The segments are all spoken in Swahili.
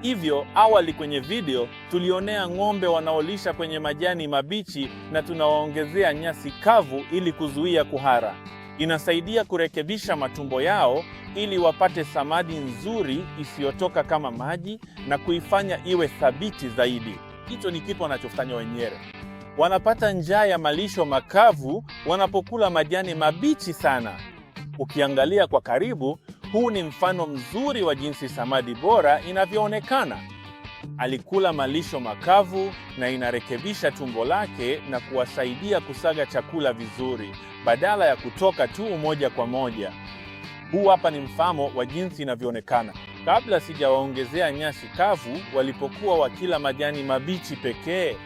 Hivyo awali kwenye video tulionea ng'ombe wanaolisha kwenye majani mabichi na tunawaongezea nyasi kavu ili kuzuia kuhara. Inasaidia kurekebisha matumbo yao ili wapate samadi nzuri isiyotoka kama maji na kuifanya iwe thabiti zaidi. Hicho ni kitu wanachofanya wenyewe. Wanapata njaa ya malisho makavu wanapokula majani mabichi sana. Ukiangalia kwa karibu, huu ni mfano mzuri wa jinsi samadi bora inavyoonekana. Alikula malisho makavu na inarekebisha tumbo lake na kuwasaidia kusaga chakula vizuri badala ya kutoka tu moja kwa moja. Huu hapa ni mfano wa jinsi inavyoonekana. Kabla sijawaongezea nyasi kavu, walipokuwa wakila majani mabichi pekee.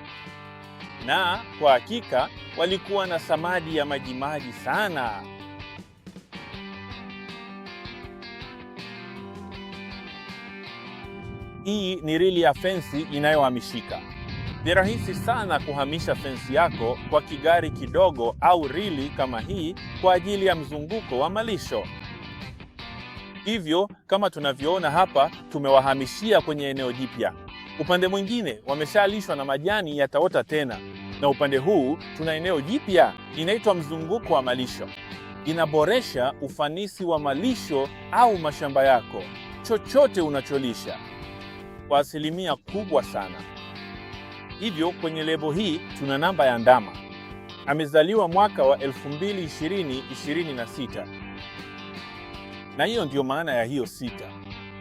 Na kwa hakika walikuwa na samadi ya majimaji sana. Hii ni rili ya fensi inayohamishika. Ni rahisi sana kuhamisha fensi yako kwa kigari kidogo au rili kama hii kwa ajili ya mzunguko wa malisho. Hivyo kama tunavyoona hapa, tumewahamishia kwenye eneo jipya. Upande mwingine wameshalishwa na majani yataota tena, na upande huu tuna eneo jipya, inaitwa mzunguko wa malisho. Inaboresha ufanisi wa malisho au mashamba yako, chochote unacholisha, kwa asilimia kubwa sana. Hivyo kwenye lebo hii tuna namba ya ndama. Amezaliwa mwaka wa 2026. Na hiyo ndio maana ya hiyo 6.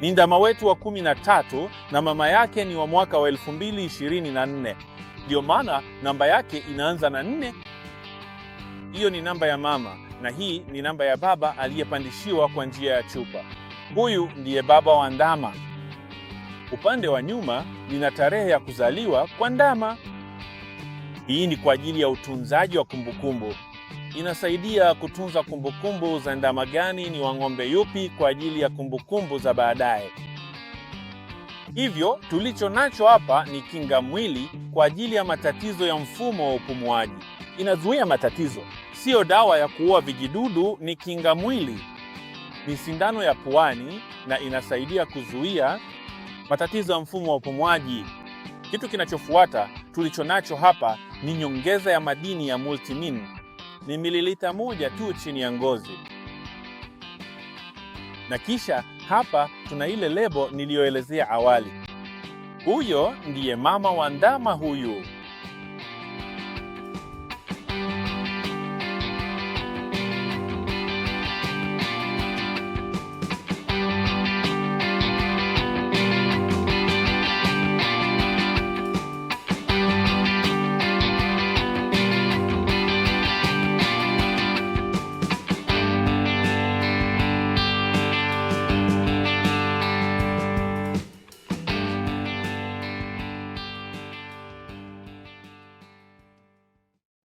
Ni ndama wetu wa 13 na mama yake ni wa mwaka wa 2024. Ndio maana namba yake inaanza na 4. Hiyo ni namba ya mama na hii ni namba ya baba aliyepandishiwa kwa njia ya chupa. Huyu ndiye baba wa ndama. Upande wa nyuma nina tarehe ya kuzaliwa kwa ndama. Hii ni kwa ajili ya utunzaji wa kumbukumbu. Inasaidia kutunza kumbukumbu za ndama gani ni wa ng'ombe yupi kwa ajili ya kumbukumbu za baadaye. Hivyo tulicho nacho hapa ni kinga mwili kwa ajili ya matatizo ya mfumo wa upumuaji. Inazuia matatizo. Sio dawa ya kuua vijidudu, ni kinga mwili. Ni sindano ya puani na inasaidia kuzuia matatizo ya mfumo wa upumuaji. Kitu kinachofuata tulicho nacho hapa ni nyongeza ya madini ya multimin. Ni mililita 1 tu chini ya ngozi. Na kisha hapa tuna ile lebo niliyoelezea awali. Huyo ndiye mama wa ndama huyu.